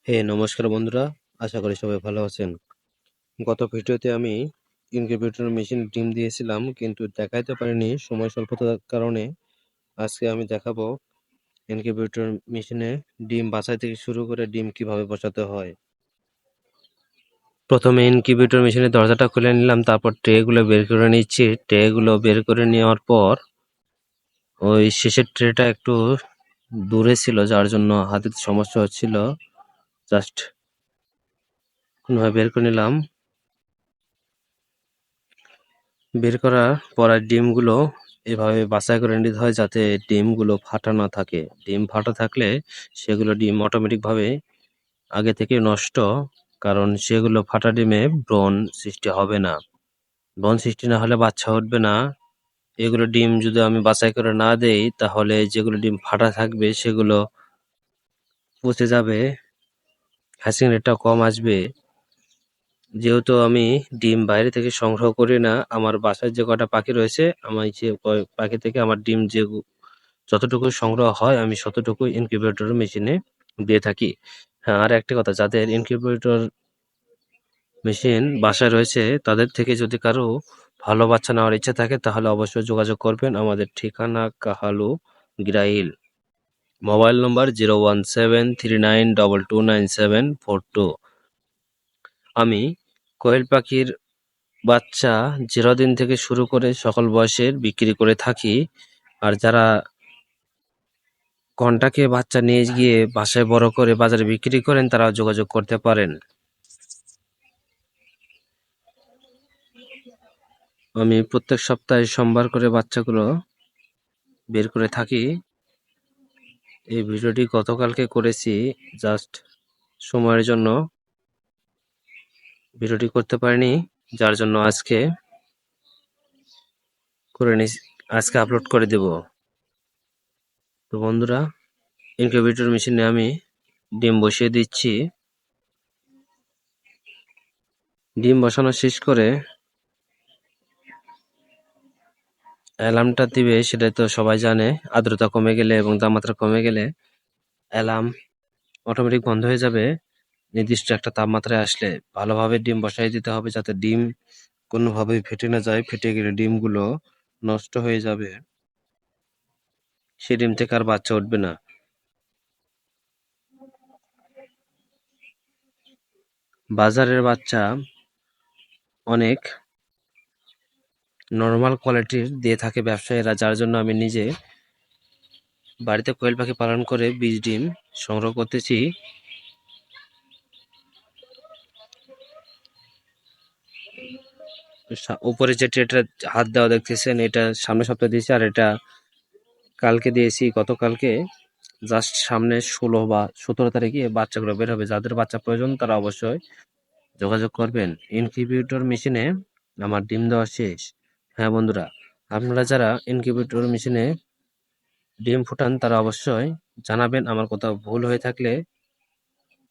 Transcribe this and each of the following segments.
নমস্কার বন্ধুরা, আশা করি সবাই ভালো আছেন। গত ভিডিওতে আমি ইনকিউবেটর মেশিন ডিম দিয়েছিলাম, কিন্তু দেখাইতে পারিনি সময় স্বল্পতার কারণে। আজকে আমি দেখাবো ইনকিউবেটর মেশিনে ডিম বাছাই থেকে শুরু করে ডিম কিভাবে বসাতে হয়। প্রথমে ইনকিউবেটর মেশিনের দরজাটা খুলে নিলাম, তারপর ট্রেগুলো বের করে নিচ্ছি। ট্রেগুলো বের করে নেওয়ার পর ওই শেষের ট্রেটা একটু দূরে ছিল, যার জন্য হাতে সমস্যা হচ্ছিল। জাস্ট কোনোভাবে বের করে নিলাম। বের করার পর আর ডিমগুলো এভাবে বাছাই করে নিতে হয়, যাতে ডিমগুলো ফাটা না থাকে। ডিম ফাটা থাকলে সেগুলো ডিম অটোমেটিকভাবে আগে থেকে নষ্ট, কারণ সেগুলো ফাটা ডিমে ব্রণ সৃষ্টি হবে না। ব্রণ সৃষ্টি না হলে বাচ্চা উঠবে না। এগুলো ডিম যদি আমি বাছাই করে না দেই, তাহলে যেগুলো ডিম ফাটা থাকবে সেগুলো পচে যাবে, হ্যাচিং রেটটা কম আসবে। যেহেতু আমি ডিম বাইরে থেকে সংগ্রহ করি না, আমার বাসায় যে কটা পাখি রয়েছে, আমার সে পাখি থেকে আমার ডিম যতটুকু সংগ্রহ হয় আমি ততটুকু ইনকিউবেটর মেশিনে দিয়ে থাকি। হ্যাঁ, আর একটা কথা, যাদের ইনকিউবেটর মেশিন বাসায় রয়েছে তাদের থেকে যদি কারো ভালো বাচ্চা নেওয়ার ইচ্ছা থাকে, তাহলে অবশ্যই যোগাযোগ করবেন। আমাদের ঠিকানা কাহালু গ্রাইল, মোবাইল নম্বর 017392297442। আমি কোয়েল পাখির বাচ্চা 0 দিন থেকে শুরু করে সকল বয়সের বিক্রি করে থাকি। আর যারা ঘন্টাকে বাচ্চা নিয়ে গিয়ে বাসায় বড় করে বাজারে বিক্রি করেন, তারা যোগাযোগ করতে পারেন। আমি প্রত্যেক সপ্তাহে সোমবার করে বাচ্চাগুলো বের করে থাকি। এই ভিডিওটি গতকালকে করেছি, জাস্ট সময়ের জন্য ভিডিওটি করতে পারিনি, যার জন্য আজকে আজকে আপলোড করে দেব। তো বন্ধুরা, ইনকিউবেটর মেশিনে আমি ডিম বসিয়ে দিচ্ছি। ডিম বসানো শেষ করে অ্যালার্মটা দিবে, সেটা তো সবাই জানে। আর্দ্রতা কমে গেলে এবং তাপমাত্রা কমে গেলে অ্যালার্ম অটোমেটিক বন্ধ হয়ে যাবে। নির্দিষ্ট একটা তাপমাত্রায় আসলে ভালোভাবে ডিম বসাই দিতে হবে, যাতে ডিম কোনোভাবেই ফেটে না যায়। ফেটে গেলে ডিমগুলো নষ্ট হয়ে যাবে, সে ডিম থেকে আর বাচ্চা উঠবে না। বাজারের বাচ্চা অনেক নরমাল কোয়ালিটির দিয়ে থাকে ব্যবসায়ীরা, যার জন্য আমি নিজে বাড়িতে কোয়েল পাখি পালন করে বীজ ডিম সংগ্রহ করতেছি। উপরে যে ট্রেটা হাত দেওয়া দেখতেছেন, এটা সামনের সপ্তাহে দিয়েছি, আর এটা কালকে দিয়েছি, গতকালকে। জাস্ট সামনে 16 বা 17 তারিখে বাচ্চাগুলো বের হবে। যাদের বাচ্চা প্রয়োজন তারা অবশ্যই যোগাযোগ করবেন। ইনকিউবেটর মেশিনে আমার ডিম দেওয়া শেষ। হ্যাঁ বন্ধুরা, আপনারা যারা ইনকিউবেটর মেশিনে ডিম ফুটান তারা অবশ্যই জানাবেন। আমার কোথাও ভুল হয়ে থাকলে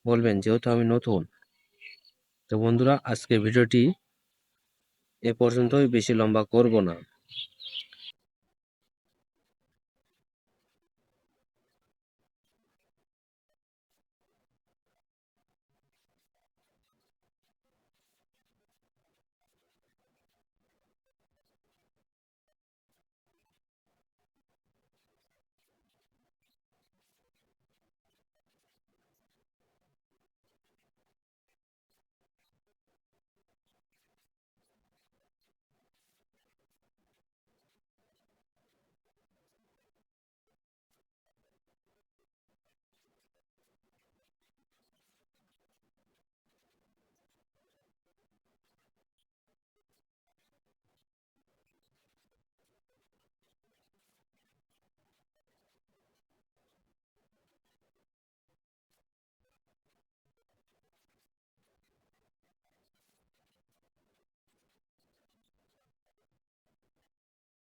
বলবেন, যেহেতু আমি নতুন। তো বন্ধুরা, আজকে ভিডিওটি এ পর্যন্তই, বেশি লম্বা করব না।